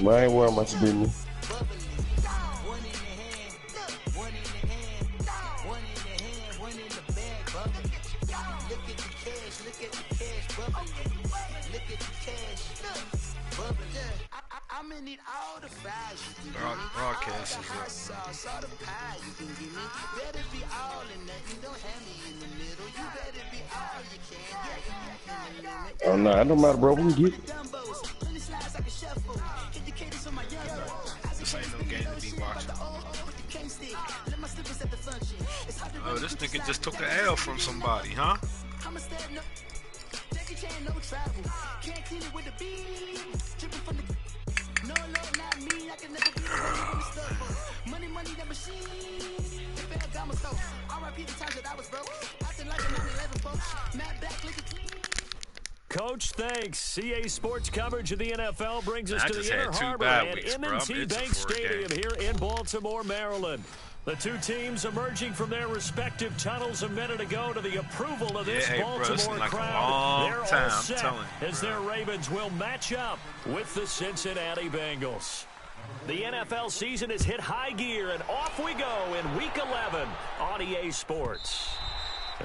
I ain't worried about your business. Broadcast is Oh no, it don't matter, bro. We can get it. This ain't no game to be watching. Oh, this nigga just took an L from somebody, huh? Coach, thanks. CA Sports coverage of the NFL brings us to the Inner Harbor at M&T Bank Stadium here in Baltimore, Maryland. The two teams emerging from their respective tunnels a minute ago to the approval of this Baltimore crowd. They're all set as their Ravens will match up with the Cincinnati Bengals. The NFL season has hit high gear, and off we go in Week 11 on EA Sports.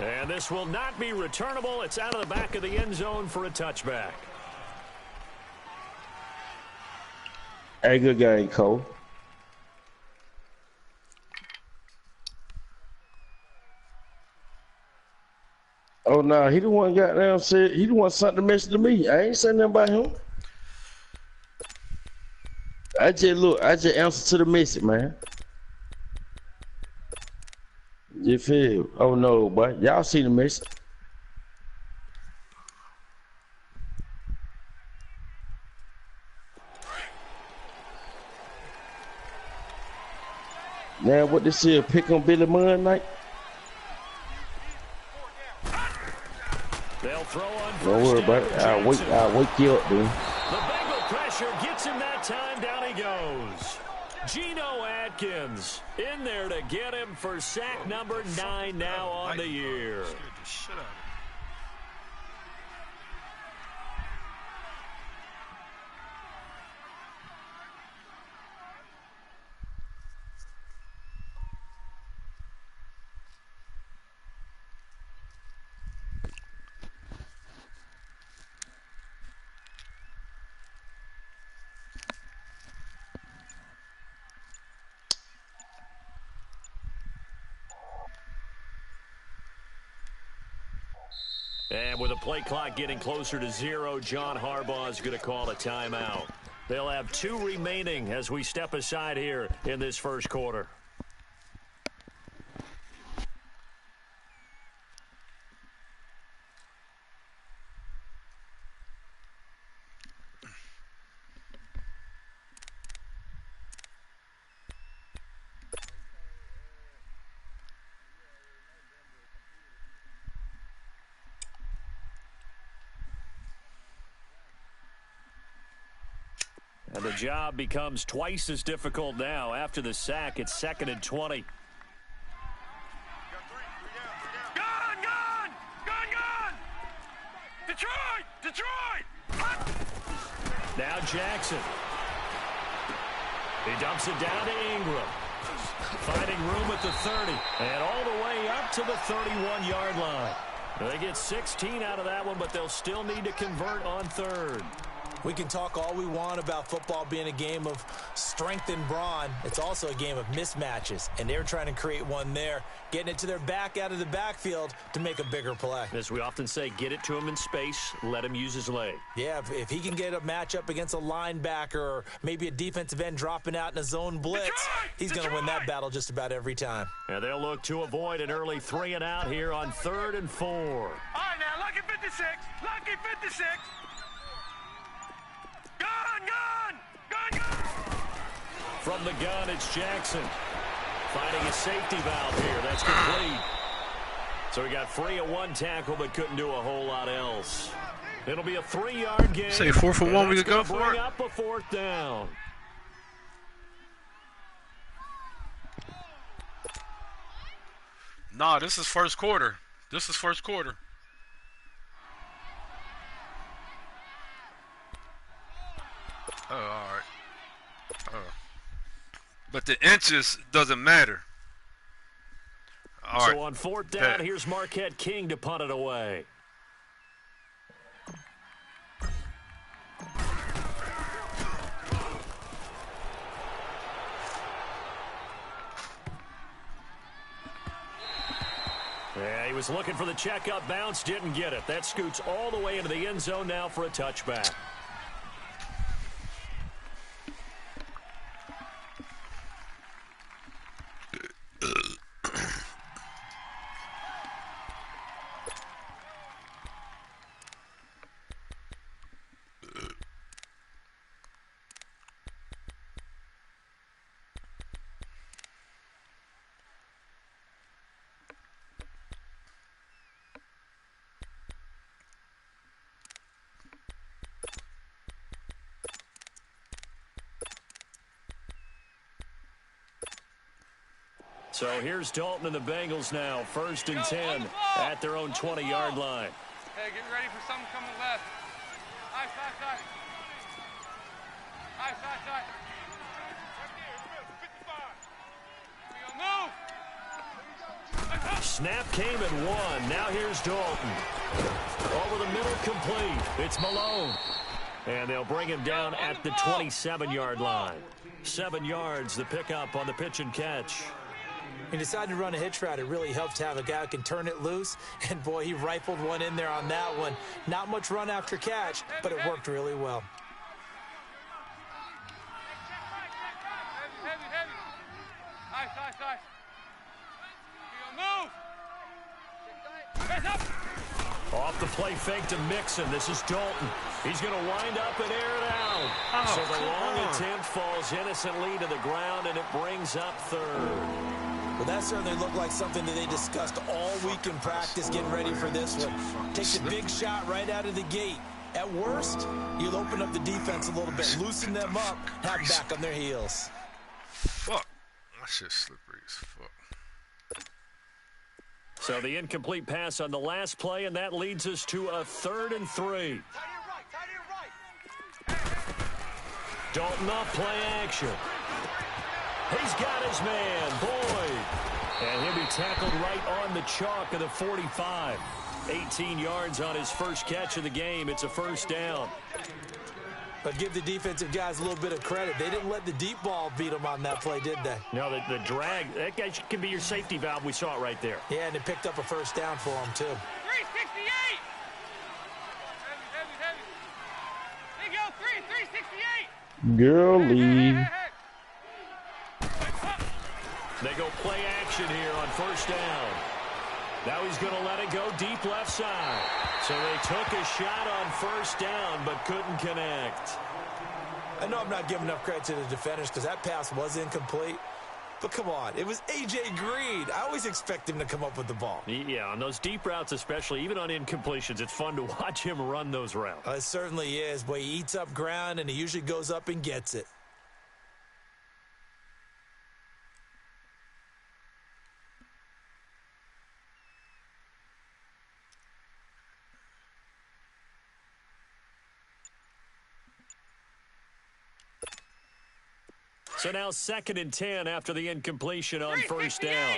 And this will not be returnable. It's out of the back of the end zone for a touchback. Hey, good game, Cole. Oh, no, he the one got down said he the one sent the message to me. I ain't saying nothing about him. I just answered to the message, man. You feel? Oh no, but y'all see the message. Now what this is, pick on Billy Munn night? They'll throw on first. Don't worry about it. I'll wake you up, dude. The Bengal pressure gets him that time. Down he goes. Geno Atkins in there to get him for sack number 9 now on the year. Scared the shit out of me. And with the play clock getting closer to 0, John Harbaugh is going to call a timeout. They'll have 2 remaining as we step aside here in this first quarter. And the job becomes twice as difficult now. After the sack, it's 2nd and 20. Gun! Detroit! Now Jackson. He dumps it down to Ingram. Finding room at the 30. And all the way up to the 31-yard line. They get 16 out of that one, but they'll still need to convert on 3rd. We can talk all we want about football being a game of strength and brawn. It's also a game of mismatches, and they're trying to create one there, getting it to their back out of the backfield to make a bigger play. As we often say, get it to him in space, let him use his leg. Yeah, if he can get a matchup against a linebacker or maybe a defensive end dropping out in a zone blitz, he's going to win that battle just about every time. And they'll look to avoid an early 3 and out here on 3rd and 4. All right, now, lucky 56. Lucky 56. Gun! From the gun, it's Jackson. Finding a safety valve here. That's complete. So he got free of 1 tackle, but couldn't do a whole lot else. It'll be a 3-yard gain. Say 4 for 1, we could go for bring it. up a 4th down. Nah, this is first quarter. Oh, all right. Oh. But the inches doesn't matter. All so right. on 4th down, here's Marquette King to punt it away. Yeah, he was looking for the checkup bounce, didn't get it. That scoots all the way into the end zone now for a touchback. So here's Dalton and the Bengals now, 1st and 10 at their own 20-yard line. Hey, get ready for something coming left. Side. Side. Move. Snap came and won. Now here's Dalton. Over the middle, complete. It's Malone. And they'll bring him down at the 27-yard line. 7 yards, the pickup on the pitch and catch. He decided to run a hitch route. It really helped to have a guy who can turn it loose. And, boy, he rifled one in there on that one. Not much run after catch, but it worked really well. Heavy. Side. Move. Off the play fake to Mixon. This is Dalton. He's going to wind up and air it out. Oh, so the long attempt falls innocently to the ground, and it brings up 3rd. Well, that certainly looked like something that they discussed all week in practice, getting ready for this one. Takes a big shot right out of the gate. At worst, you'll open up the defense a little bit, loosen them up, have them back on their heels. Fuck. That shit's slippery as fuck. So the incomplete pass on the last play, and that leads us to a 3rd and 3. Dalton off play action. He's got his man, Boyd. And he'll be tackled right on the chalk of the 45. 18 yards on his first catch of the game. It's a 1st down. But give the defensive guys a little bit of credit. They didn't let the deep ball beat them on that play, did they? No, the drag, that guy can be your safety valve. We saw it right there. Yeah, and it picked up a 1st down for them, too. 368! Heavy. There you go, 368! Girlie. They go play action here on 1st down. Now he's going to let it go deep left side. So they took a shot on 1st down, but couldn't connect. I know I'm not giving enough credit to the defenders because that pass was incomplete. But come on, it was A.J. Green. I always expect him to come up with the ball. Yeah, on those deep routes especially, even on incompletions, it's fun to watch him run those routes. It certainly is. Boy, he eats up ground, and he usually goes up and gets it. So now 2nd and 10 after the incompletion on 1st down.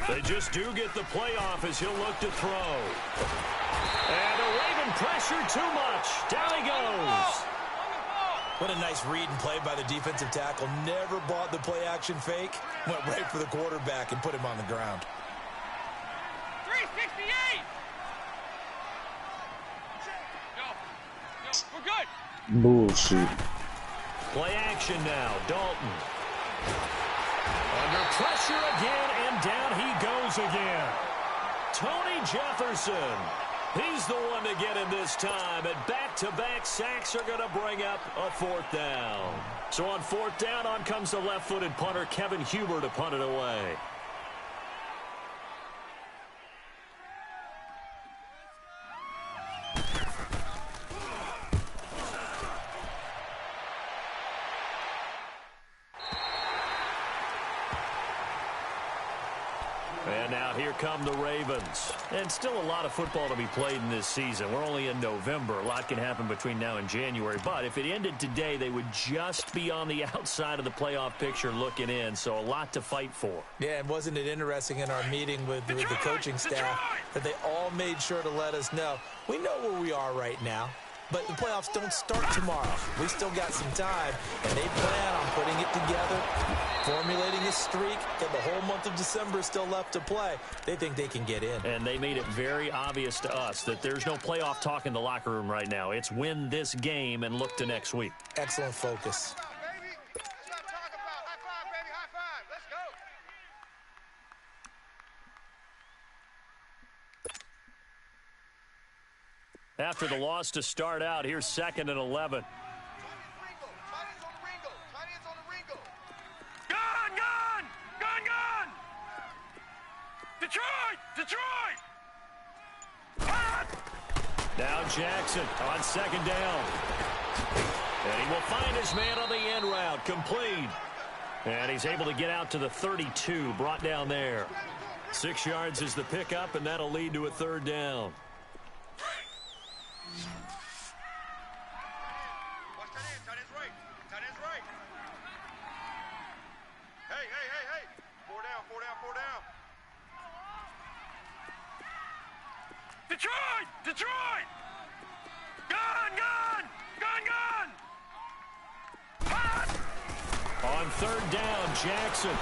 They just do get the playoff as he'll look to throw. And a Raven pressure too much. Down he goes. What a nice read and play by the defensive tackle. Never bought the play action fake. Went right for the quarterback and put him on the ground. 368! Yo, we're good. Bullshit. Play action now. Dalton. Under pressure again, and down he goes again. Tony Jefferson. He's the one to get him this time, and back-to-back sacks are going to bring up a 4th down. So on 4th down, on comes the left-footed punter, Kevin Huber, to punt it away. And now here comes from the Ravens. And still a lot of football to be played in this season. We're only in November. A lot can happen between now and January. But if it ended today, they would just be on the outside of the playoff picture looking in. So a lot to fight for. Yeah, and wasn't it interesting in our meeting with the coaching staff that they all made sure to let us know, we know where we are right now. But the playoffs don't start tomorrow. We still got some time, and they plan on putting it together, formulating a streak, and the whole month of December is still left to play. They think they can get in. And they made it very obvious to us that there's no playoff talk in the locker room right now. It's win this game and look to next week. Excellent focus. After the loss to start out, here's 2nd and 11. Gun! Detroit! Now Jackson on 2nd down. And he will find his man on the end route, complete. And he's able to get out to the 32, brought down there. 6 yards is the pickup, and that'll lead to a 3rd down. Detroit! Gun! On 3rd down, Jackson.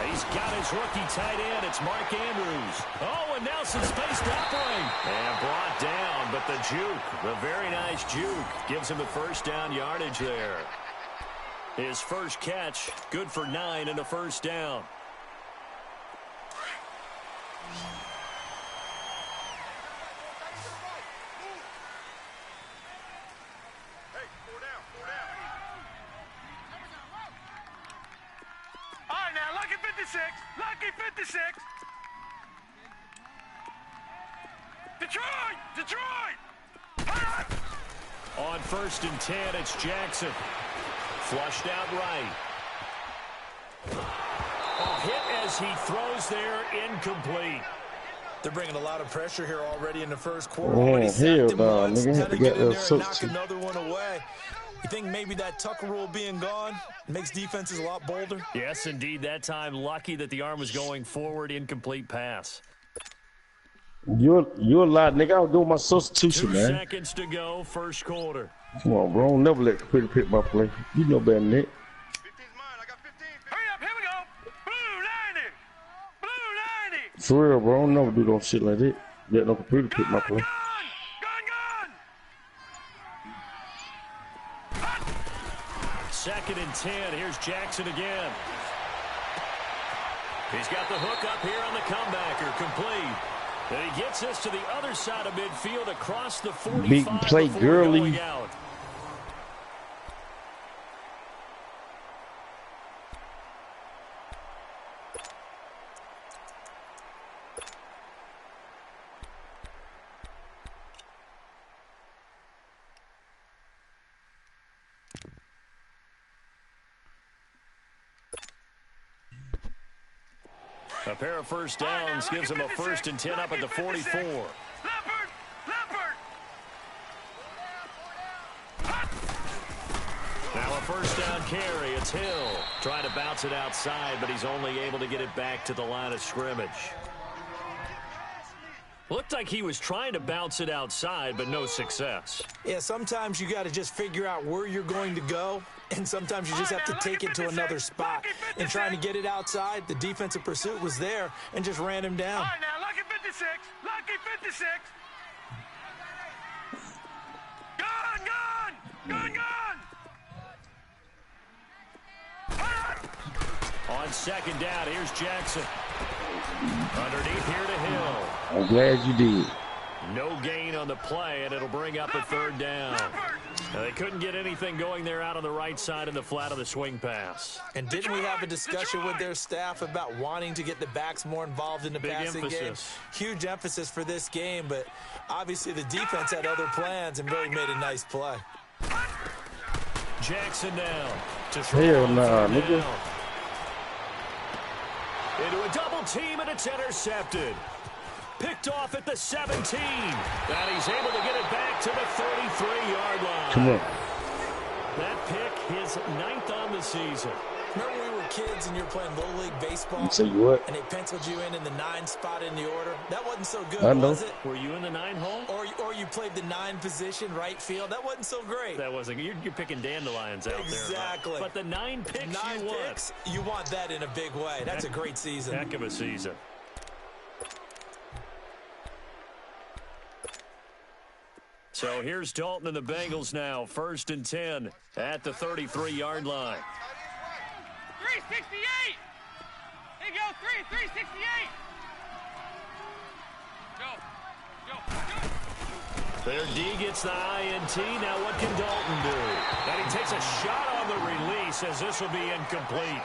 He's got his rookie tight end. It's Mark Andrews. Oh, and now some space to operate. And brought down, but the juke, the very nice juke, gives him a 1st down yardage there. His first catch, good for 9 and a 1st down. Lucky 56. Detroit! On 1st and 10, it's Jackson. Flushed out right. A hit as he throws there, incomplete. They're bringing a lot of pressure here already in the first quarter. Oh, hell no, nigga. Have to get in there that and knock another one away. You think maybe that Tucker rule being gone makes defenses a lot bolder? Yes, indeed. That time, lucky that the arm was going forward, incomplete pass. You're a lot, nigga. I was doing my substitution, 2 man. seconds to go, 1st quarter. Come on, bro. Don't never let the computer pick my play. You know better than that. 15's mine. I got 15. Hurry up. Here we go. Blue 90. For real, bro. Don't never do no shit like that. Let no computer pick my play. Gun! 2nd and 10. Here's Jackson again. He's got the hook up here on the comebacker, complete. And he gets us to the other side of midfield across the 45. Big play, girly. Out. A pair of 1st downs gives him a 1st and 10 up at the 44. Leopard! Now a 1st down carry. It's Hill. Trying to bounce it outside, but he's only able to get it back to the line of scrimmage. Looked like he was trying to bounce it outside, but no success. Yeah, sometimes you got to just figure out where you're going to go, and sometimes you just have to take it to another spot. And trying to get it outside, the defensive pursuit was there and just ran him down. All right, now, lucky 56. Lucky 56. Gun! On 2nd down, here's Jackson. Underneath here to Hill. I'm glad you did. No gain on the play, and it'll bring up a 3rd down. Now, they couldn't get anything going there out on the right side in the flat of the swing pass. And didn't we have a discussion with their staff about wanting to get the backs more involved in the passing game? Huge emphasis for this game, but obviously the defense had other plans and really made a nice play. Jackson down. Hell nah, nigga. Into a double team, and it's intercepted. Picked off at the 17. And he's able to get it back to the 33-yard line. Come on. That pick, his 9th on the season. Remember when we were kids and you were playing Little League Baseball? I'll tell you what. And they penciled you in the 9 spot in the order? That wasn't so good, I know. was it? Were you in the 9 hole? Or you played the 9 position, right field? That wasn't so great. That wasn't. You're picking dandelions out there. Exactly. But the 9 picks 9 you want. picks, you want that in a big way. That's a great season. Heck of a season. So here's Dalton and the Bengals now. 1st and 10 at the 33-yard line. 368. There you go, 368. Go. Their D gets the INT. Now what can Dalton do? And he takes a shot on the release as this will be incomplete.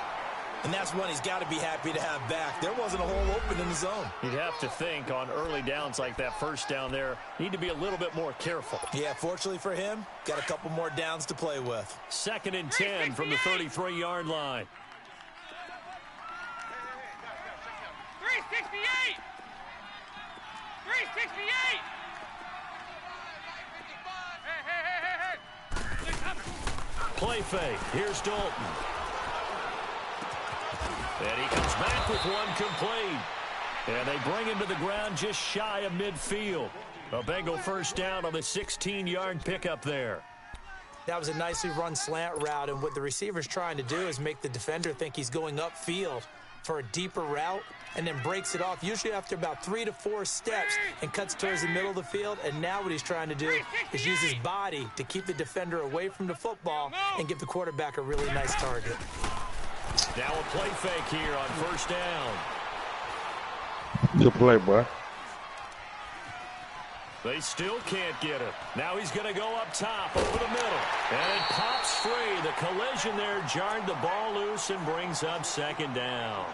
And that's one he's got to be happy to have back. There wasn't a hole open in the zone. You'd have to think on early downs like that, first down there, need to be a little bit more careful. Yeah, fortunately for him, got a couple more downs to play with. 2nd and 10 from the 33-yard line. 368. 368. Hey. Play fake. Here's Dalton. And he comes back with one complete. And they bring him to the ground just shy of midfield. A Bengal first down on the 16-yard pickup there. That was a nicely run slant route, and what the receiver's trying to do is make the defender think he's going upfield for a deeper route and then breaks it off, usually after about 3 to 4 steps, and cuts towards the middle of the field. And now what he's trying to do is use his body to keep the defender away from the football and give the quarterback a really nice target. Now a play fake here on 1st down. Good play, boy. They still can't get it. Now he's going to go up top over the middle. And it pops free. The collision there jarred the ball loose and brings up 2nd down.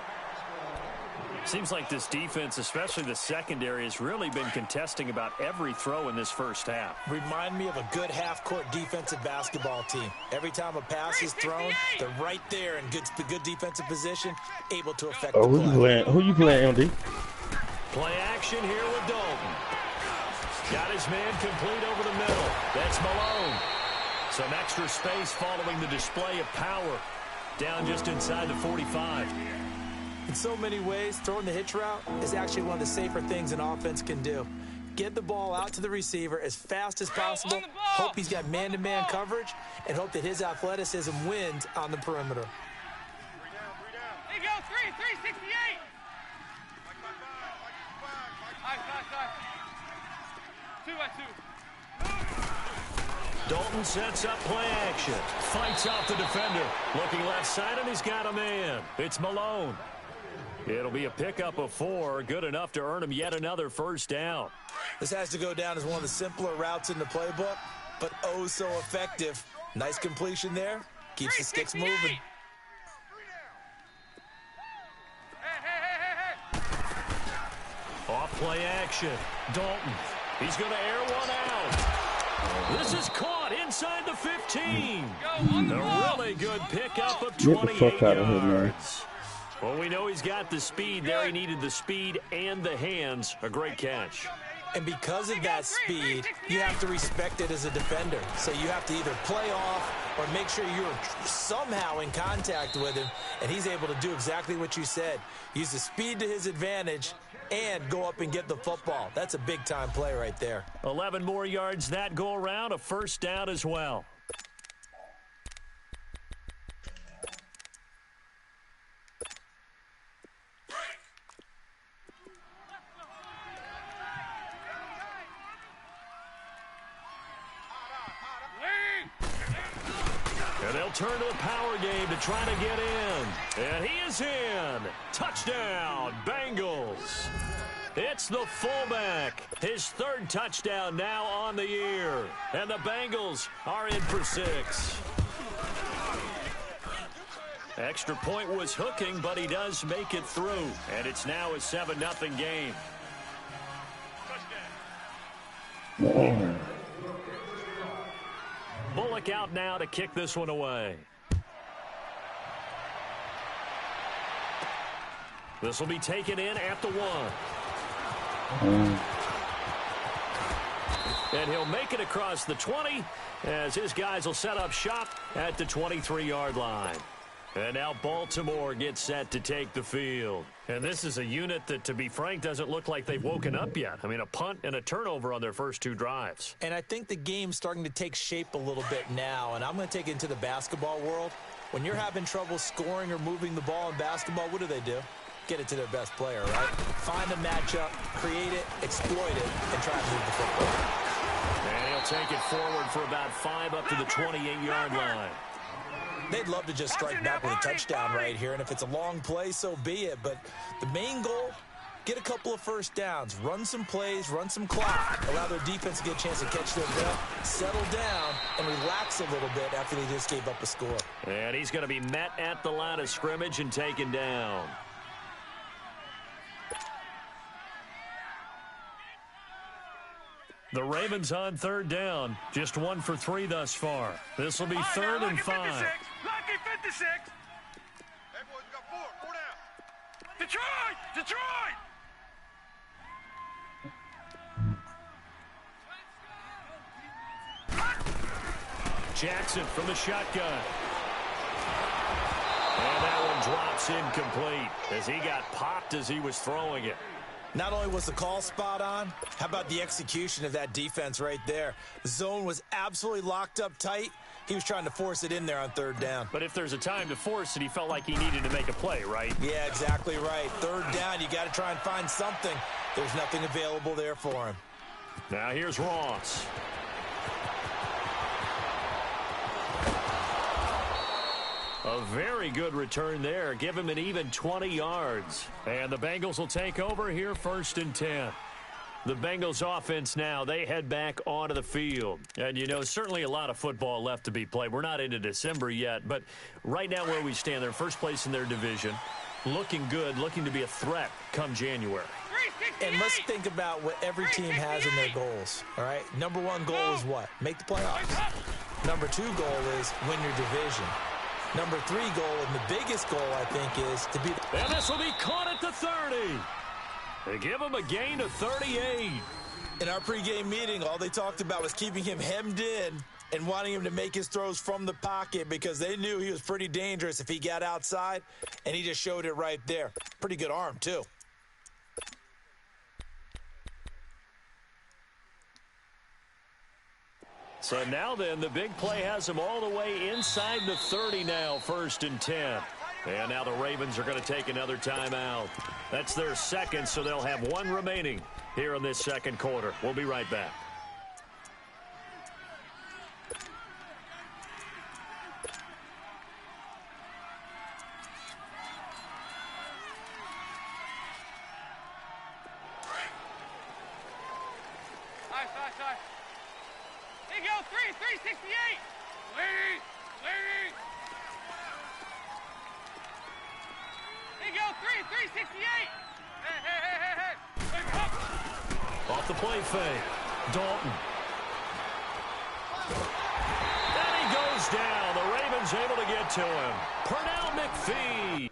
Seems like this defense, especially the secondary, has really been contesting about every throw in this first half. Remind me of a good half-court defensive basketball team. Every time a pass is thrown, they're right there in good defensive position, able to affect the play. Who you playing, MD? Play action here with Dalton. Got his man complete over the middle. That's Malone. Some extra space following the display of power. Down just inside the 45. In so many ways, throwing the hitch route is actually one of the safer things an offense can do. Get the ball out to the receiver as fast as possible, hope he's got man-to-man coverage, and hope that his athleticism wins on the perimeter. There you go, 368. Dalton sets up play action. Fights off the defender. Looking left side, and he's got a man. It's Malone. It'll be a pickup of 4. Good enough to earn him yet another first down. This has to go down as one of the simpler routes in the playbook, but oh so effective. Nice completion there. Keeps the sticks moving. Off play action. Dalton. He's going to air one out. This is caught inside the 15. A really good pickup of 28 yards. Well, we know he's got the speed there. He needed the speed and the hands. A great catch. And because of that speed, you have to respect it as a defender. So you have to either play off or make sure you're somehow in contact with him. And he's able to do exactly what you said. Use the speed to his advantage and go up and get the football. That's a big-time play right there. 11 more yards that go around. A first down as well. And they'll turn to the power game to try to get in. And he is in. Touchdown, Bengals. It's the fullback. His 3rd touchdown now on the year. And the Bengals are in for 6. Extra point was hooking, but he does make it through. And it's now a 7-0 game. Bullock out now to kick this one away. This will be taken in at the 1. And he'll make it across the 20 as his guys will set up shop at the 23-yard line. And now Baltimore gets set to take the field. And this is a unit that, to be frank, doesn't look like they've woken up yet. I mean, a punt and a turnover on their first 2 drives. And I think the game's starting to take shape a little bit now. And I'm going to take it into the basketball world. When you're having trouble scoring or moving the ball in basketball, what do? Get it to their best player, right? Find a matchup, create it, exploit it, and try to move the football. And he'll take it forward for about 5 up to the 28-yard line. They'd love to just strike back with a touchdown right here, and if it's a long play, so be it. But the main goal, get a couple of first downs, run some plays, run some clock, allow their defense to get a chance to catch their breath, settle down, and relax a little bit after they just gave up a score. And he's going to be met at the line of scrimmage and taken down. The Ravens on 3rd down. Just 1 for 3 thus far. This will be 3rd and 5. Lucky 56. Hey, boys, we got 4 down. Detroit! Jackson from the shotgun. And that one drops incomplete as he got popped as he was throwing it. Not only was the call spot on, how about the execution of that defense right there? The zone was absolutely locked up tight. He was trying to force it in there on 3rd down. But if there's a time to force it, he felt like he needed to make a play, right? Yeah, exactly right. 3rd down, you got to try and find something. There's nothing available there for him. Now here's Ross. A very good return there. Give him an even 20 yards. And the Bengals will take over here 1st and 10. The Bengals offense now, they head back onto the field. And, you know, certainly a lot of football left to be played. We're not into December yet, but right now where we stand, they're first place in their division. Looking good, looking to be a threat come January. And let's think about what every team has in their goals, all right? Number 1 goal is what? Make the playoffs. Number 2 goal is win your division. Number 3 goal, and the biggest goal, I think, is to be... And this will be caught at the 30. They give him a gain of 38. In our pregame meeting, all they talked about was keeping him hemmed in and wanting him to make his throws from the pocket because they knew he was pretty dangerous if he got outside, and he just showed it right there. Pretty good arm, too. So now then, the big play has him all the way inside the 30 now, 1st and 10. And now the Ravens are going to take another timeout. That's their 2nd, so they'll have 1 remaining here in this 2nd quarter. We'll be right back. Nice. Here you go, 368. Lady. Here you go, 368. Hey. Off the play fake. Dalton. And he goes down. The Ravens able to get to him. Pernell McPhee.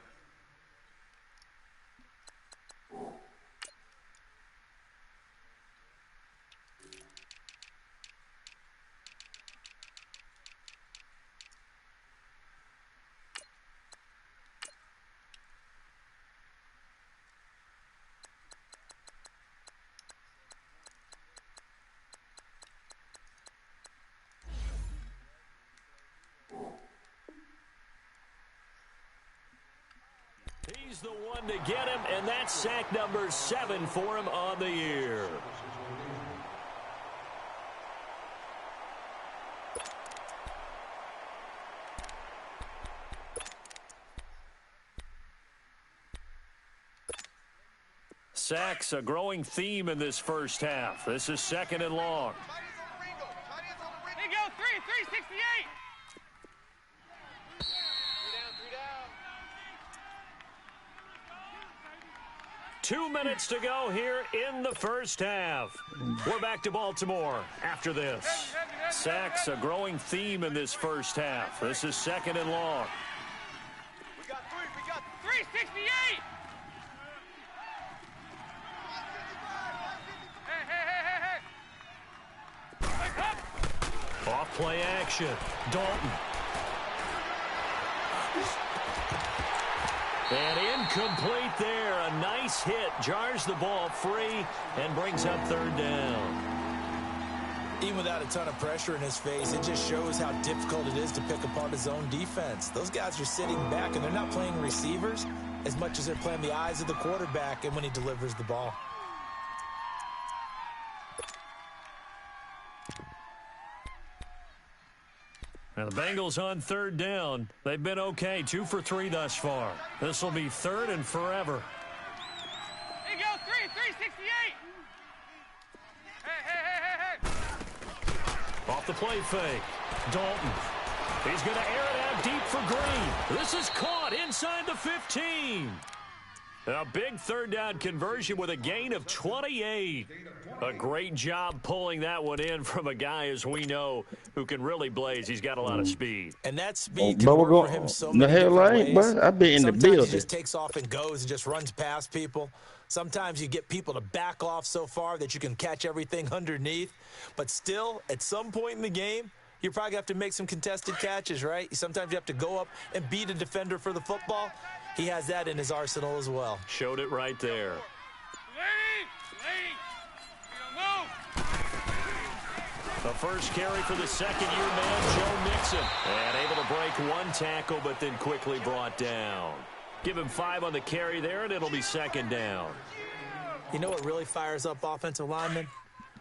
He's the one to get him, and that's sack number 7 for him on the year. Sacks, a growing theme in this first half. This is 2nd and long. Here you go, 368. 2 minutes to go here in the first half. We're back to Baltimore after this. Sacks, a growing theme in this first half. This is 2nd and long. We got 368. Off play action. Dalton. And incomplete there. A nice hit. Jars the ball free and brings up third down. Even without a ton of pressure in his face, it just shows how difficult it is to pick apart his own defense. Those guys are sitting back, and they're not playing receivers as much as they're playing the eyes of the quarterback and when he delivers the ball. Now the Bengals on third down. They've been okay, 2 for 3 thus far. This will be third and forever. Here you go, 368. Hey. Off the play fake. Dalton. He's going to air it out deep for Green. This is caught inside the 15. A big third down conversion with a gain of 28. A great job pulling that one in from a guy, as we know, who can really blaze. He's got a lot of speed. And that speed can work for him so many different ways. Bro, I be in the building. Sometimes he just takes off and goes and just runs past people. Sometimes you get people to back off so far that you can catch everything underneath. But still, at some point in the game, you're probably going to have to make some contested catches, right? Sometimes you have to go up and beat a defender for the football. He has that in his arsenal as well. Showed it right there. The first carry for the second-year man, Joe Mixon. And able to break one tackle, but then quickly brought down. Give him 5 on the carry there, and it'll be second down. You know what really fires up offensive linemen?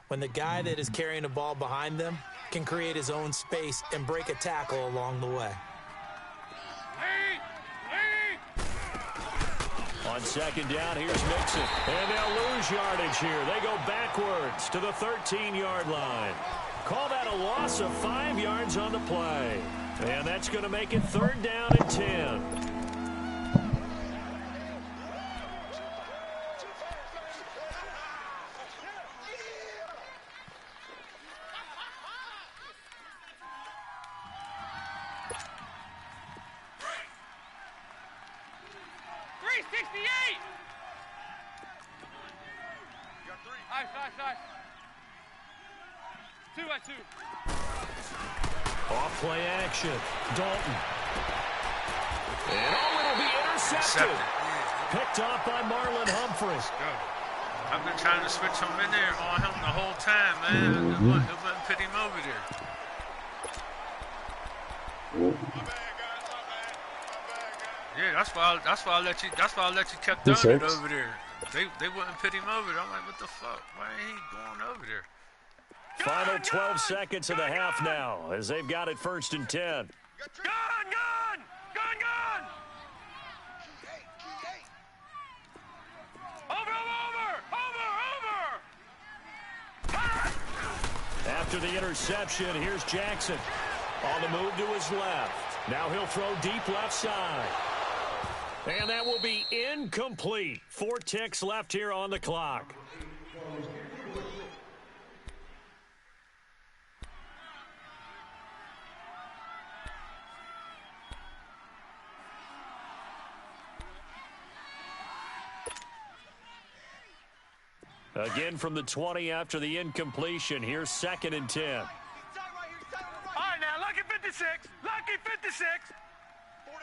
When the guy that is carrying the ball behind them can create his own space and break a tackle along the way. On second down, here's Mixon. And they'll lose yardage here. They go backwards to the 13-yard line. Call that a loss of 5 yards on the play. And that's going to make it third down and 10. Off play action. Dalton. And it'll be intercepted. Picked off by Marlon Humphreys. I've been trying to switch him in there on him the whole time, man. It wouldn't put him over there. Yeah, that's why I let you kept throwing it over there. They wouldn't put him over there. I'm like, what the fuck? Why ain't he going over there? Final 12 seconds of the half now as they've got it first and 10. Gun! Over! After the interception, here's Jackson. On the move to his left. Now he'll throw deep left side. And that will be incomplete. 4 ticks left here on the clock. Again from the 20 after the incompletion. Here's second and 10. All right, now, lucky 56. Lucky 56. 4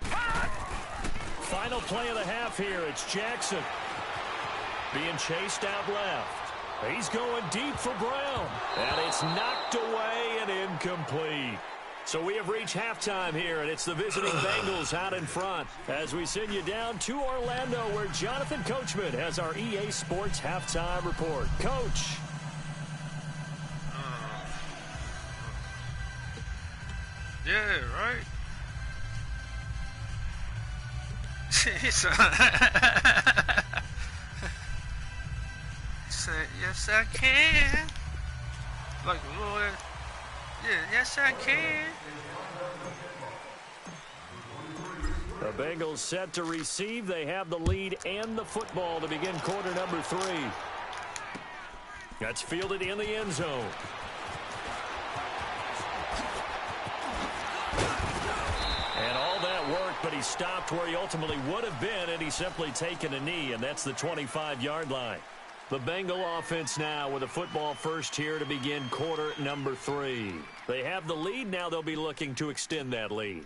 down. Final play of the half here. It's Jackson being chased out left. He's going deep for Brown. And it's knocked away and incomplete. So we have reached halftime here, and it's the visiting Bengals out in front as we send you down to Orlando, where Jonathan Coachman has our EA Sports halftime report. Coach. Yeah, right. Say, yes, I can. Like, Lord. Yeah, yes, I can. The Bengals set to receive. They have the lead and the football to begin quarter number 3. That's fielded in the end zone. And all that work, but he stopped where he ultimately would have been, and he's simply taken a knee, and that's the 25-yard line. The Bengal offense now with a football first here to begin quarter number 3. They have the lead. Now they'll be looking to extend that lead.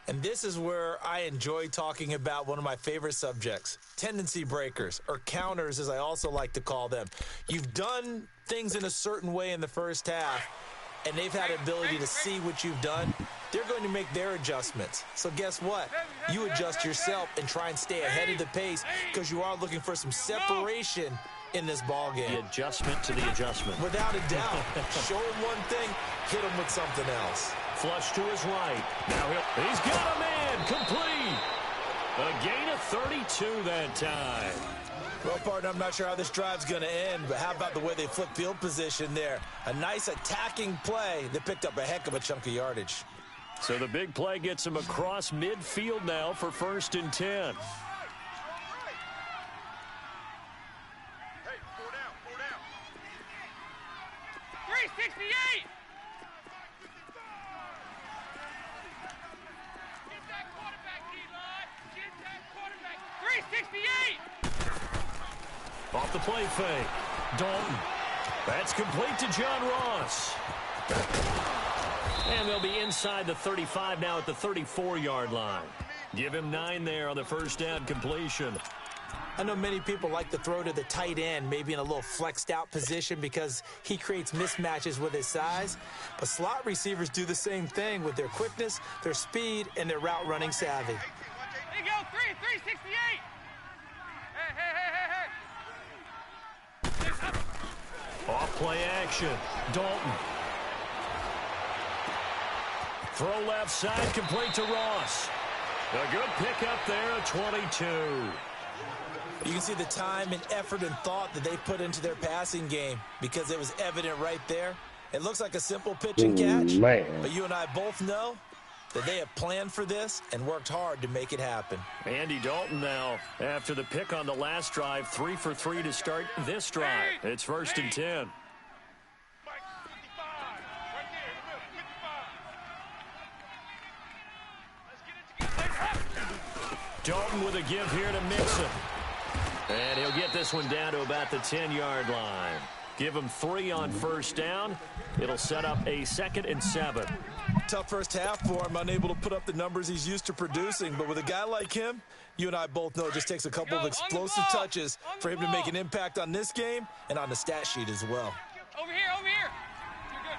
And this is where I enjoy talking about one of my favorite subjects, tendency breakers, or counters as I also like to call them. You've done things in a certain way in the first half, and they've had the ability to see what you've done. They're going to make their adjustments. So guess what? You adjust yourself and try and stay ahead of the pace because you are looking for some separation in this ball game. The adjustment to the adjustment. Without a doubt. Show him one thing, hit him with something else. Flush to his right. Now he's got a man. Complete. A gain of 32 that time. Well, partner, I'm not sure how this drive's going to end, but how about the way they flip field position there? A nice attacking play that picked up a heck of a chunk of yardage. So the big play gets him across midfield now for 1st and 10. Hey, 4 down, 4 down. 368! Get that quarterback, Eli! Get that quarterback! 368! Off the play fake. Dalton. That's complete to John Ross. And they'll be inside the 35 now at the 34-yard line. Give him 9 there on the first down completion. I know many people like to throw to the tight end, maybe in a little flexed out position because he creates mismatches with his size. But slot receivers do the same thing with their quickness, their speed, and their route running savvy. There you go, 368! Hey! Off play action. Dalton. Throw left side, complete to Ross. A good pickup there at 22. You can see the time and effort and thought that they put into their passing game because it was evident right there. It looks like a simple pitch and catch, man. But you and I both know that they have planned for this and worked hard to make it happen. Andy Dalton now, after the pick on the last drive, 3 for 3 to start this drive. It's 1st and 10. Mike, 55. Right there, in the middle, 55. Let's get it together. Dalton with a give here to Mixon. And he'll get this one down to about the 10-yard line. Give him 3 on first down. It'll set up a 2nd and 7. Tough first half for him, unable to put up the numbers he's used to producing. But with a guy like him, you and I both know it just takes a couple of explosive touches for him to make an impact on this game and on the stat sheet as well. Over here, over here! You're good.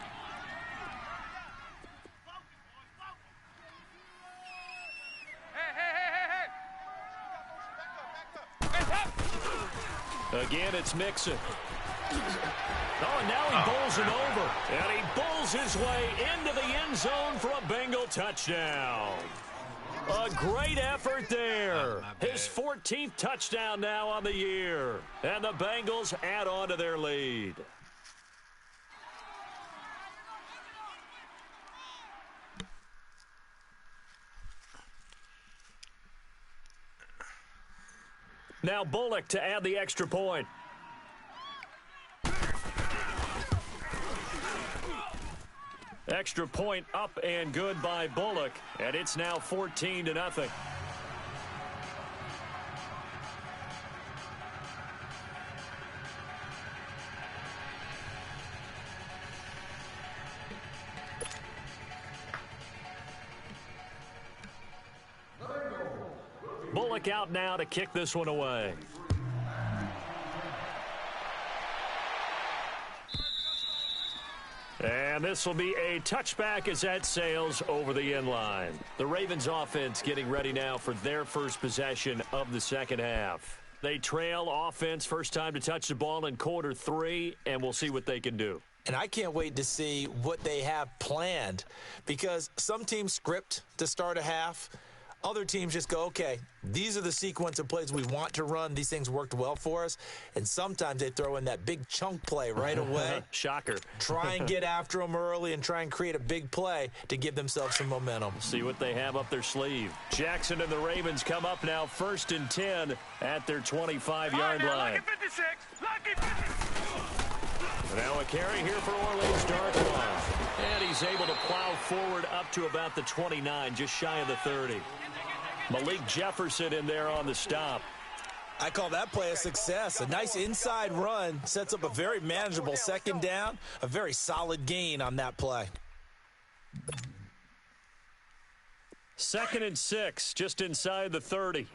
Hey! Again, it's Mixon. Oh, and now he bowls it over. And he bowls his way into the end zone for a Bengal touchdown. A great effort there. His 14th touchdown now on the year. And the Bengals add on to their lead. Now Bullock to add the extra point. Extra point up and good by Bullock, and it's now 14-0. Bullock out now to kick this one away. And this will be a touchback as that sails over the end line. The Ravens offense getting ready now for their first possession of the second half. They trail offense, first time to touch the ball in quarter 3, and we'll see what they can do. And I can't wait to see what they have planned because some teams script to start a half. Other teams just go, okay, these are the sequence of plays we want to run. These things worked well for us. And sometimes they throw in that big chunk play right away. Shocker. Try and get after them early and try and create a big play to give themselves some momentum. See what they have up their sleeve. Jackson and the Ravens come up now 1st and 10 at their 25-yard line. Lucky 56. Lucky 56. Now a carry here for Orleans Darkwa. And he's able to plow forward up to about the 29, just shy of the 30. Malik Jefferson in there on the stop. I call that play a success. A nice inside run sets up a very manageable second down, a very solid gain on that play. 2nd and 6, just inside the 30.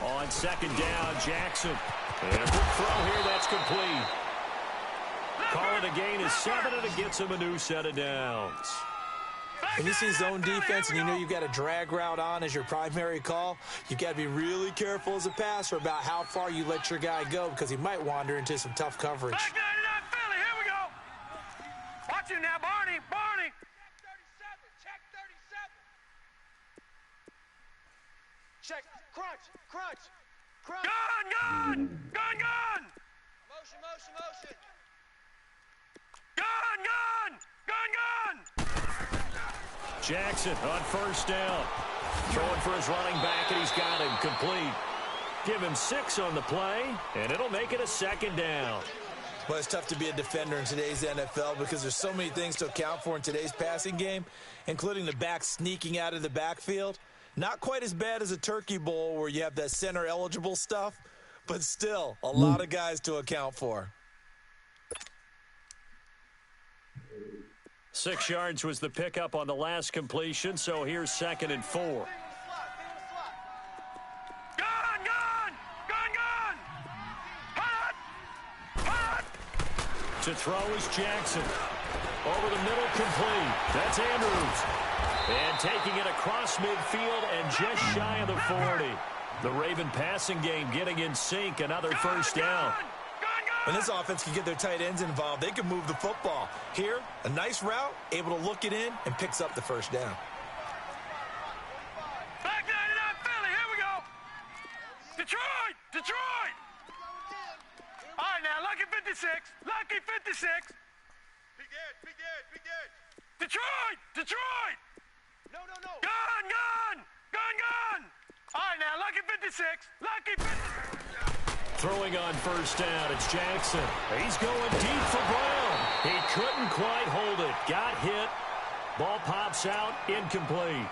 On 2nd down, Jackson. And a quick throw here, that's complete. Call it a gain of 7, and it gets him a new set of downs. When you see zone defense and you know you've got a drag route on as your primary call, you've got to be really careful as a passer about how far you let your guy go because he might wander into some tough coverage. Back 99 Philly, here we go. Watch you now, Barney. Check 37. Check, crunch. Gun. Motion. Gun. Jackson on 1st down. Throwing for his running back, and he's got him complete. Give him 6 on the play, and it'll make it a 2nd down. Well, it's tough to be a defender in today's NFL because there's so many things to account for in today's passing game, including the back sneaking out of the backfield. Not quite as bad as a turkey bowl where you have that center-eligible stuff, but still a lot of guys to account for. 6 yards was the pickup on the last completion, so here's 2nd and 4. Gun. Hot. To throw is Jackson. Over the middle, complete. That's Andrews. And taking it across midfield and just shy of the 40. The Raven passing game getting in sync. Another 1st down. When this offense can get their tight ends involved, they can move the football. Here, a nice route, able to look it in, and picks up the 1st down. Back 99 Philly, here we go. Detroit. All right, now, Lucky 56. Be good. Detroit. No. Gun. All right, now, Lucky 56. Throwing on 1st down, it's Jackson. He's going deep for Brown. He couldn't quite hold it. Got hit. Ball pops out, incomplete.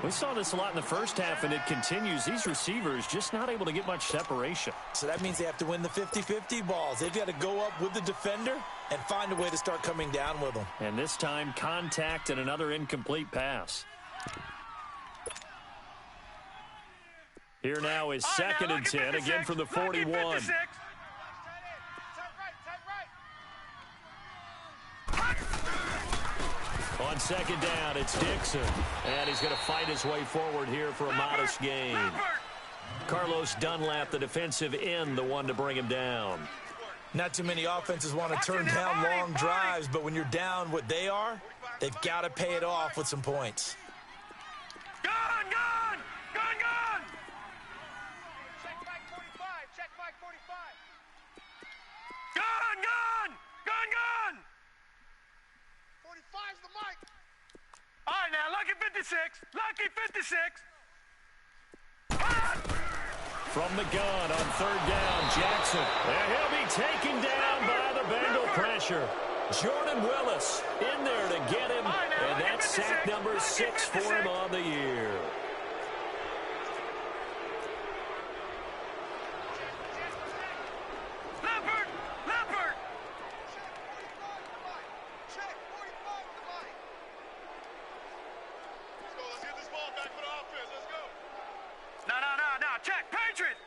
We saw this a lot in the first half, and it continues. These receivers just not able to get much separation. So that means they have to win the 50-50 balls. They've got to go up with the defender and find a way to start coming down with them. And this time, contact and another incomplete pass. Here now is 2nd and 10, again from the 41. On 2nd down, it's Dixon. And he's going to fight his way forward here for a modest gain. Carlos Dunlap, the defensive end, the one to bring him down. Not too many offenses want to turn down long drives, but when you're down what they are, they've got to pay it off with some points. Gun. Check back 45. Gun. 45's the mic. All right, now, Lucky 56. From the gun on 3rd down, Jackson. And he'll be taken down by the Bengal pressure. Jordan Willis in there to get him, and that's sack number 6 for him on the year. Leopard. Check 45 with the mic. Let's get this ball back for the offense. Let's go. No. Check. Patriot.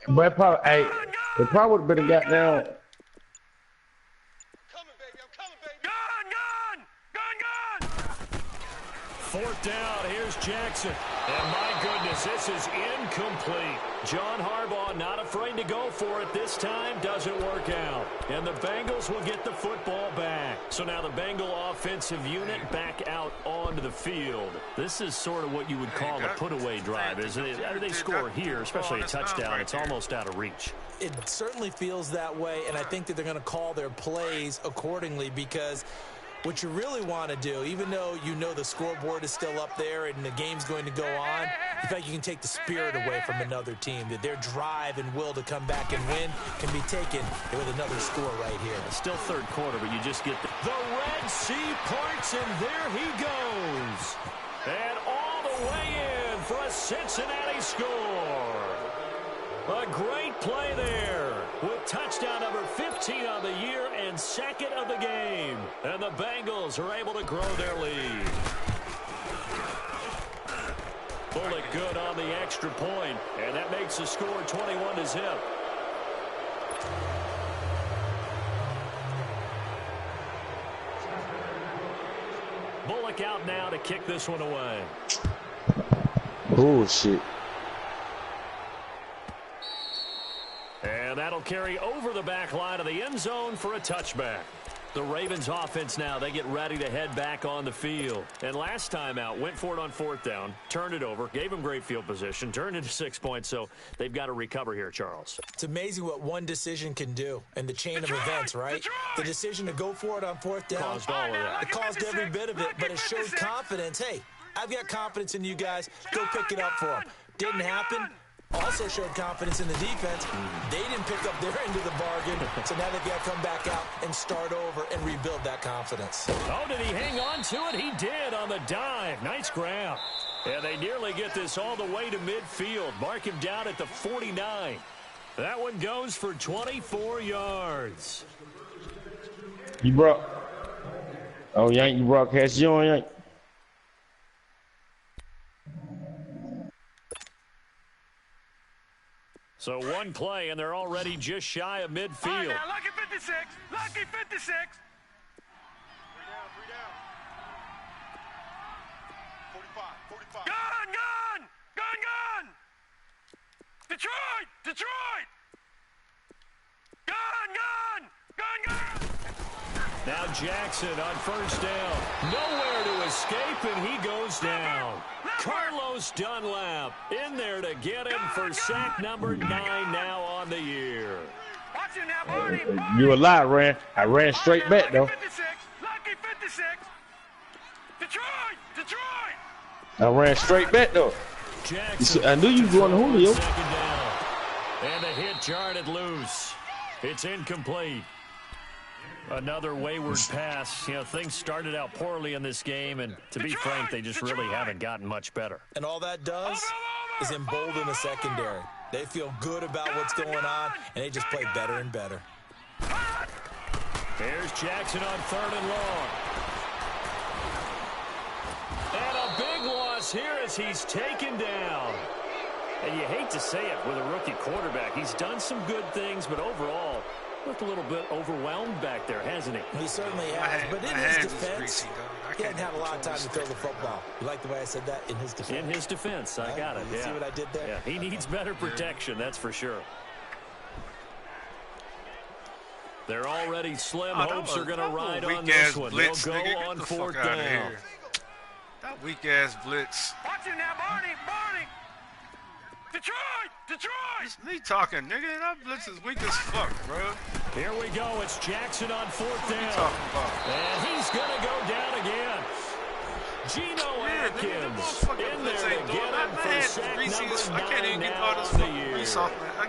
But it probably would have been a goddamn. I'm coming, baby. Gun. 4th down, here's Jackson. And my goodness, this is incomplete. John Harbaugh not afraid to go for it this time. Doesn't work out. And the Bengals will get the football back. So now the Bengal offensive unit back out onto the field. This is sort of what you would call a put-away drive, isn't it? They score here, especially a touchdown. It's almost out of reach. It certainly feels that way, and I think that they're going to call their plays accordingly because What you really want to do, even though you know the scoreboard is still up there and the game's going to go on, you feel like you can take the spirit away from another team, that their drive and will to come back and win can be taken with another score right here. Still third quarter, but you just get the Red Sea parts, and there he goes. And all the way in for a Cincinnati score. A great play there with touchdown number 15 on the year and second of the game. And the Bengals are able to grow their lead. Bullock good on the extra point, and that makes the score 21-0. Bullock out now to kick this one away. Oh, shit. And that'll carry over the back line of the end zone for a touchback. The Ravens offense now, they get ready to head back on the field. And last time out, went for it on fourth down, turned it over, gave them great field position, turned into 6 points, so they've got to recover here, Charles. It's amazing what one decision can do in the chain of events, right? The decision to go for it on fourth down. Caused all of that. It caused every bit of it, but it showed confidence. Hey, I've got confidence in you guys. Go pick it up for them. Didn't happen. Also showed confidence in the defense. They didn't pick up their end of the bargain, so now they've got to come back out and start over and rebuild that confidence. Oh, did he hang on to it? He did on the dive. Nice grab. And they nearly get this all the way to midfield. Mark him down at the 49. That one goes for 24 yards. You brought... Oh, Yank, you broadcast you on, Yank? So one play, and they're already just shy of midfield. All right, now, lucky 56. Lucky 56. 3 down, 45. Gun! Detroit! Gun! Now Jackson on first down. Nowhere to escape, and he goes down. Carlos Dunlap in there to get him for sack number 9 now on the year. Watch him now, Barney. You a lie, Ran. I ran straight back, though. Lucky 56. Detroit! I ran straight back, though. Jackson, I knew you were going to Julio. Second down. And the hit jarred it loose. It's incomplete. Another wayward pass. You know, things started out poorly in this game, and to be frank, they just really haven't gotten much better. And all that does is embolden the secondary. They feel good about what's going on, and they just play better and better. Here's Jackson on third and long. And a big loss here as he's taken down. And you hate to say it with a rookie quarterback. He's done some good things, but overall, looked a little bit overwhelmed back there, hasn't he? He certainly has, but in his defense, he hadn't had a lot of time to throw the football. You like the way I said that? In his defense? In his defense, I got it, You see what I did there? Yeah, he needs better protection, that's for sure. They're already slim. Hopes are going to ride on this one. Blitz, They'll go nigga. on Get the fourth fuck out of down. here. That weak-ass blitz. Watch him now, Barney. Detroit! It's me talking, nigga. That blitz is weak as fuck, bro. Here we go. It's Jackson on fourth down. Talking about? And he's going to go down again. Geno Atkins in there to get him for sack number 9 now on the year.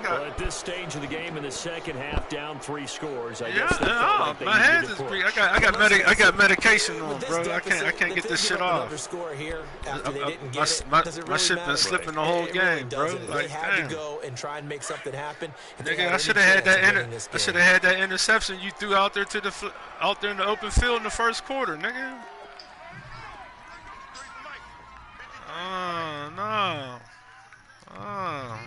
Well, at this stage of the game in the second half, down 3 scores. I guess my hands is pretty. I got medication on, bro. I can't get this shit off. My shit been slipping the whole game, bro. Like, damn. To go and try and make something happen. Nigga, I should have had that interception you threw out there in the open field in the first quarter, nigga. Oh, no. Oh.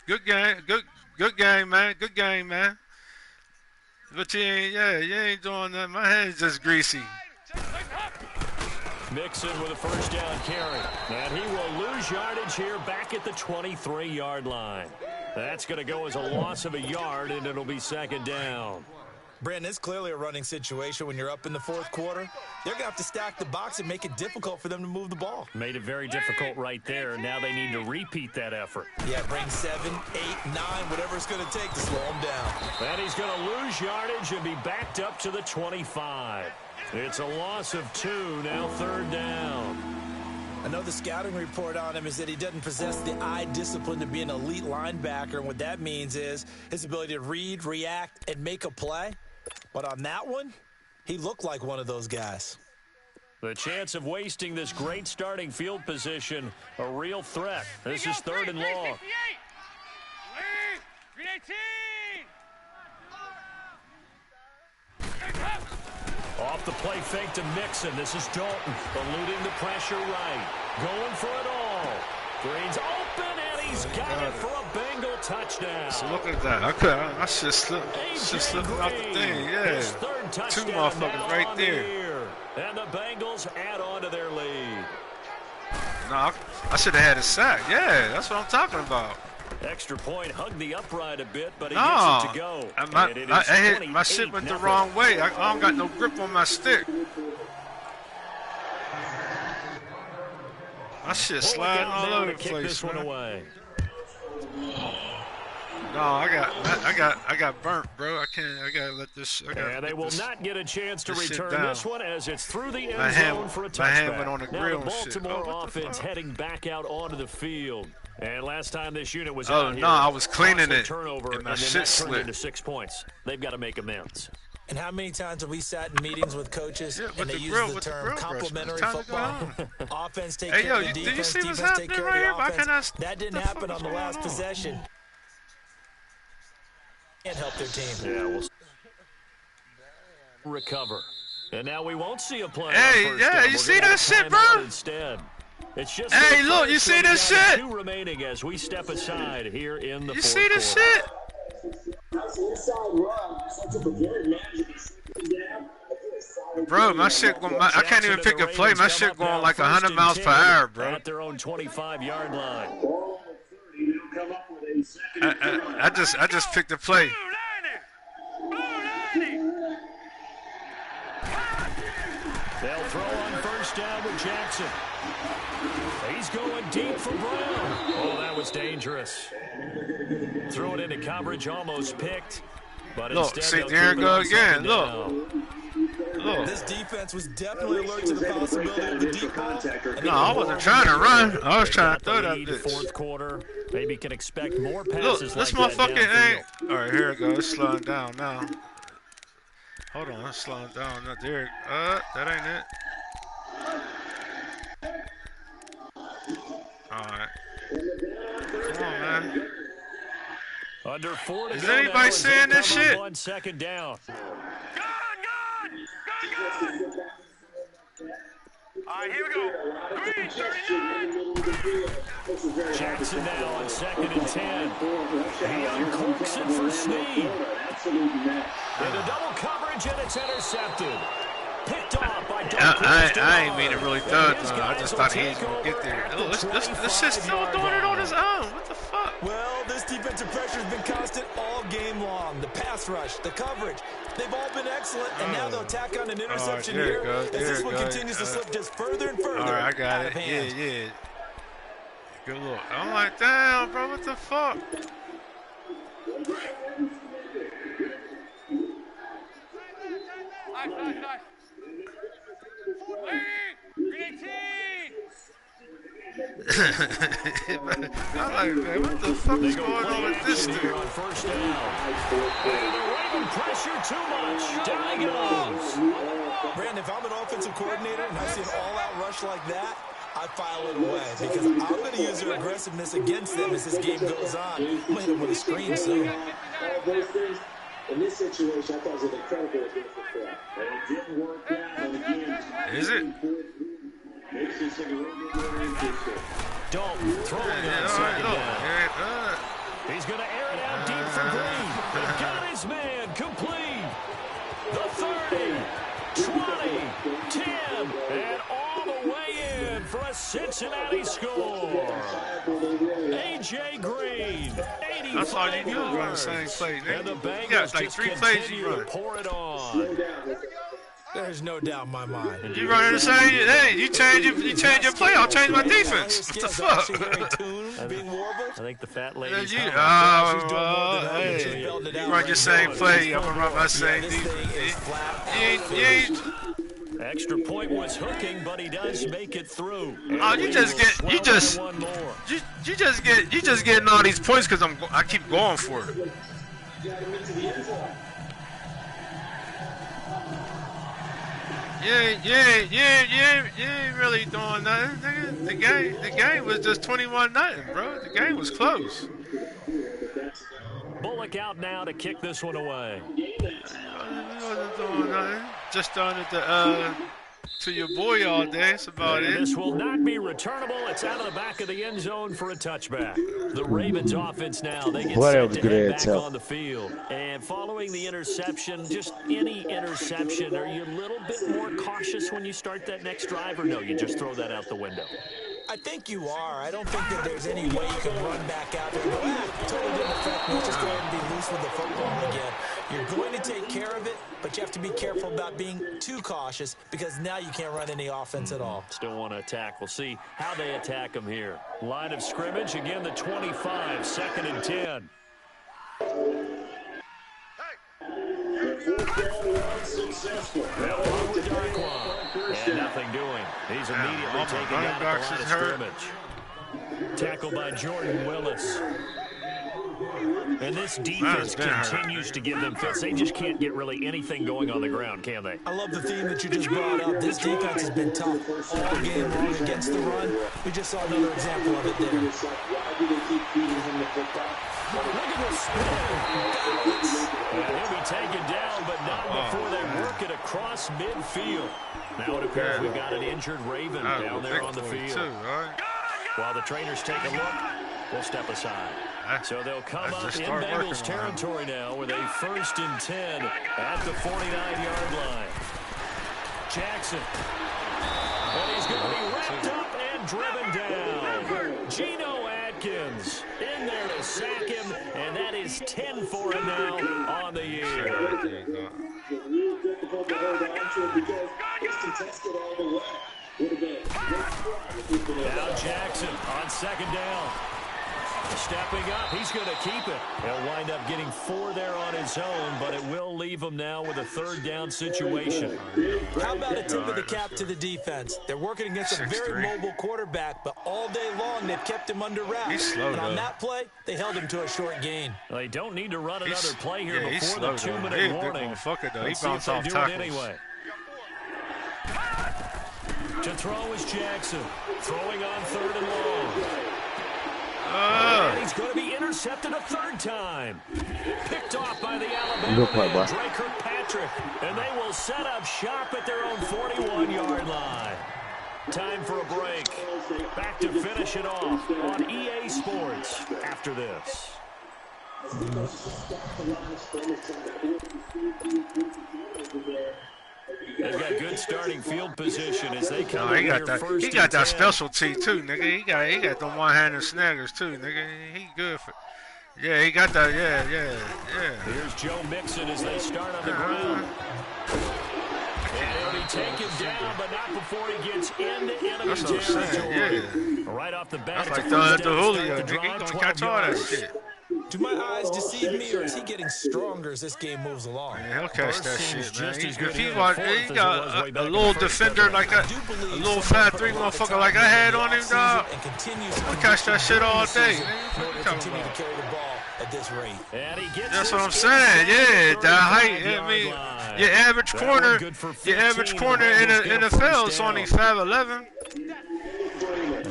Good game, man. Good game, man. But you ain't doing that. My hand's just greasy. Mixon with a first down carry. And he will lose yardage here back at the 23-yard line. That's going to go as a loss of a yard, and it'll be second down. Brandon, it's clearly a running situation when you're up in the fourth quarter. They're going to have to stack the box and make it difficult for them to move the ball. Made it very difficult right there. Now they need to repeat that effort. Yeah, bring 7, 8, 9, whatever it's going to take to slow them down. And he's going to lose yardage and be backed up to the 25. It's a loss of 2, now 3rd down. I know the scouting report on him is that he doesn't possess the eye discipline to be an elite linebacker, and what that means is his ability to read, react, and make a play. But on that one, he looked like one of those guys. The chance of wasting this great starting field position, a real threat. This is 3rd and long. 368. Off the play fake to Mixon. This is Dalton eluding the pressure right. Going for it all. Green's open, and he's got it for a Bengal touchdown. So look at that. I should slip out the thing. Yeah. 2 motherfuckers right there. And the Bengals add on to their lead. No, I should have had a sack. Yeah, that's what I'm talking about. Extra point hugged the upright a bit, but he gets it to go. I hit my shit went the wrong way. I don't got no grip on my stick. My shit sliding all over the place, man. No, I got burnt, bro. I gotta let this. And they will not get a chance to return this one as it's through the end zone for a touchback. My hand went on the grill now the Baltimore offense heading back out onto the field. And last time this unit was out here, I was cleaning it, turnover, and my shit slipped into 6 points. They've got to make amends. And how many times have we sat in meetings with coaches and they use the term complementary football? Offense take care of the defense, defense take care of the offense. That didn't happen on the last possession. Can't help their team. Yeah, we'll recover. And now we won't see a play. Hey, yeah, you see that shit, bro? Instead. It's just hey, look, you see this shit? 2 remaining as we step aside here in the fourth quarter. You see this shit? Bro, my shit going. I can't even pick a play. My shit going like 100 miles per hour, bro. At their own 25-yard line. I just picked a play. They'll throw on 1st down with Jackson. He's going deep for Brown. Oh, that was dangerous. Threw it into coverage, almost picked. But look, see, there it go again. Look. This defense was definitely alert to the possibility of the deep ball. No, I wasn't trying to run. I was trying to throw that bitch. Fourth quarter. Maybe can expect more passes. Look, this motherfucker ain't. All right, here it goes. It's slowing down now. Hold on, it's slowing down. Not there. That ain't it. All right. Come on, man. Under 4 to Is go. anybody saying this shit? 1 second down. All right, here we go. Green, 39. Jackson now on 2nd and 10. He uncorks it for Snead. Into double coverage, and it's intercepted. Picked off by I ain't mean to really throw it. I just thought he was going to get there. This shit's still doing it on his own. What the fuck? Well, this defensive pressure has been constant all game long. The pass rush, the coverage, they've all been excellent, and now they'll tack on an interception here as this one continues to slip just further and further. All right, I got it. Yeah. Good look. I'm like, damn, bro, what the fuck? Nice. 18. I'm like, man, what the fuck is going on with this dude? On 1st down. They're waving pressure too much. Down he goes. Brandon, if I'm an offensive coordinator and I see an all-out rush like that, I file it away because I'm going to use their aggressiveness against them as this game goes on. I'm going to hit them with a screen soon. In this situation, I thought it was an incredible addition for that. And it didn't work out. And again, is it? Makes this thing a little bit more interesting. Dalton throwing on 2nd down. He's going to air it out deep for Green. He got his man complete. The 30, 20, 10, and all the way in for a Cincinnati score. A.J. Green, 85 That's all you do is run the same play, nigga. You got like 3 plays you run. Pour it on. There's no doubt in my mind. You running the same? Hey, you change your play. I'll change my defense. What the fuck? I think the fat lady. You run your same play. I'm gonna run my same defense. You ain't. Extra point was hooking, but he does make it through. Oh, you just getting all these points because I keep going for it. Yeah, ain't really doing nothing, nigga. The game was just 21-0, bro. The game was close. Bullock out now to kick this one away. Wasn't doing nothing. Just done it to your boy all day. That's about it. This will not be returnable. It's out of the back of the end zone for a touchback. The Ravens offense now, they get set to head back on the field. And following the interception, just any interception, are you a little bit more cautious when you start that next drive, or no, you just throw that out the window? I think you are. I don't think that there's any way you can run back out there and go, totally didn't affect me. Just go ahead and be loose with the football again. You're going to take care of it, but you have to be careful about being too cautious because now you can't run any offense at all. Still want to attack. We'll see how they attack them here. Line of scrimmage, again, the 25, 2nd and 10. And nothing doing. He's immediately taken down at the line of scrimmage. Tackled by Jordan Willis. And this defense continues to give them fits. They just can't get really anything going on the ground, can they? I love the theme that you just brought up. This defense has been tough all game long against the run. We just saw another example of it there. Look at the spin. And he'll be taken down, but not before they work it across midfield. Now it appears we've got an injured Raven down there on the field. While the trainers take a look, we'll step aside. So they'll come up in Bengals territory now with a 1st and 10 at the 49-yard line. Jackson. And he's going to be wrapped up and driven down. Geno Atkins in there to sack him, and that is 10 for him now on the year. Now Jackson on 2nd down. Stepping up, he's going to keep it. He'll wind up getting 4 there on his own, but it will leave him now with a 3rd down situation. How about a tip of the cap to the defense? They're working against a very mobile quarterback, but all day long they've kept him under wraps. He's slow, and on that play, they held him to a short gain. Well, they don't need to run another play here before the 2-minute warning. He bounced off tackles. Anyway. To throw is Jackson. Throwing on 3rd and long. And he's going to be intercepted a 3rd time. Picked off by the Alabama Drake Kirkpatrick. And they will set up shop at their own 41-yard line. Time for a break. Back to finish it off on EA Sports after this. They've got good starting field position as they come in here first. He got that specialty too, nigga. He got them one-handed snaggers too, nigga. He good for. Yeah, he got that. Yeah. Here's Joe Mixon as they start on the ground. And he'll be taken down, but not before he gets into enemy territory. Yeah. Right off the bat, that's like throwing it to Julio, nigga. He gonna catch all that shit. Do my eyes deceive me, or is he getting stronger as this game moves along? Man, he'll catch that shit, man. If he got a little defender like that, a little fat 3 motherfucker like I had on him, dog, he'll catch that shit all day. Continue to carry the ball at this rate. That's what I'm saying. Yeah, that height. I mean, your average corner in the NFL is only 5'11".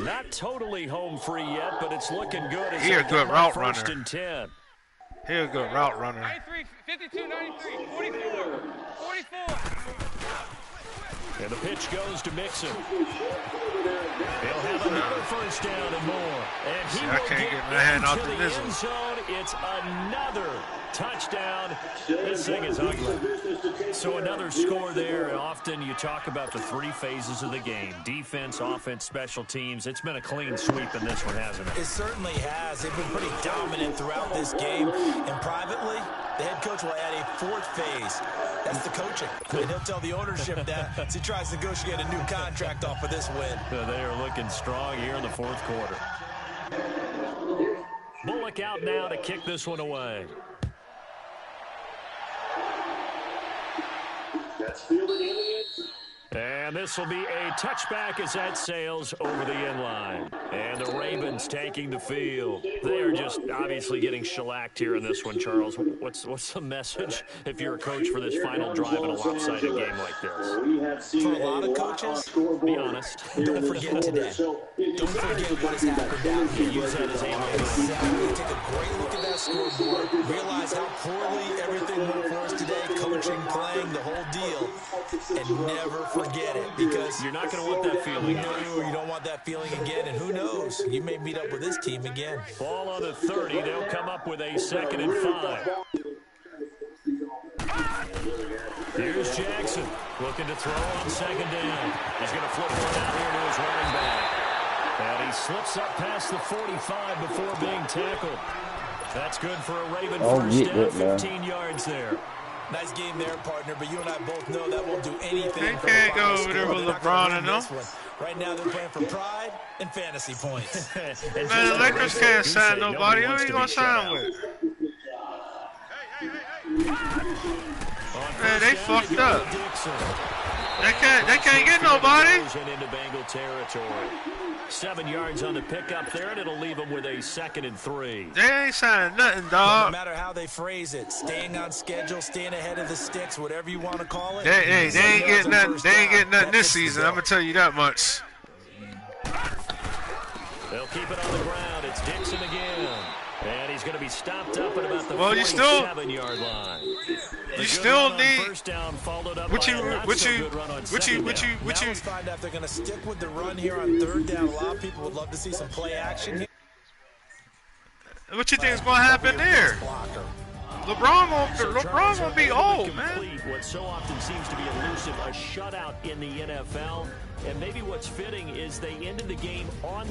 Not totally home free yet, but it's looking good. He's a good route runner. 1st and 10. He's a good route runner. 93, 52, 93, 44, 44. And the pitch goes to Mixon. He'll have another 1st down and more. And he I can't get my hand out the end zone It's another touchdown. This thing is ugly. So another score there. And often you talk about the three phases of the game: defense, offense, special teams. It's been a clean sweep in this one, hasn't it? It certainly has. They've been pretty dominant throughout this game. And privately, the head coach will add a fourth phase. That's the coaching. And he'll tell the ownership that as he tries to negotiate a new contract off of this win. They are looking strong here in the fourth quarter. Bullock out now to kick this one away. That's fielded in the end. And this will be a touchback as that sails over the end line. And the Ravens taking the field. They are just obviously getting shellacked here in this one, Charles. What's the message if you're a coach for this final drive in a lopsided game like this? For a lot of coaches, be honest. Don't forget today. Don't forget what has happened out here. Use that as ammo. Exactly. Take a great look at that scoreboard. Realize how poorly everything went for us today. Coaching, playing, the whole deal. And never forget it, because you're not going to want that feeling. No, you don't want that feeling again. And who knows? You may meet up with this team again. Ball on the 30. They'll come up with a 2nd and 5. Here's Jackson looking to throw on 2nd down. He's going to flip one out here to his running back. And he slips up past the 45 before being tackled. That's good for a Raven first down, 15 yards there. Nice game there, partner, but you and I both know that won't do anything. They can't go over there with LeBron and them. Right now they're playing for pride and fantasy points. Man, the Lakers can't sign nobody. Who are you going to sign with? Man, they fucked up. They can't get nobody. Into Bengal territory. 7 yards on the pickup there, and it'll leave them with a 2nd and 3. They ain't signing nothing, dog. No matter how they phrase it, staying on schedule, staying ahead of the sticks, whatever you want to call it. They ain't getting nothing. They ain't getting nothing this season. I'm gonna tell you that much. They'll keep it on the ground. It's Dixon again, and he's going to be stopped up at about the 47-yard line. You still need. First down, followed up What you now let's find out if they're going to stick with the run here on 3rd down. A lot of people would love to see some play action here. What you think is going to happen there? LeBron gonna be old, man. What so often seems to be elusive, a shutout in the NFL. And maybe what's fitting is they ended the game on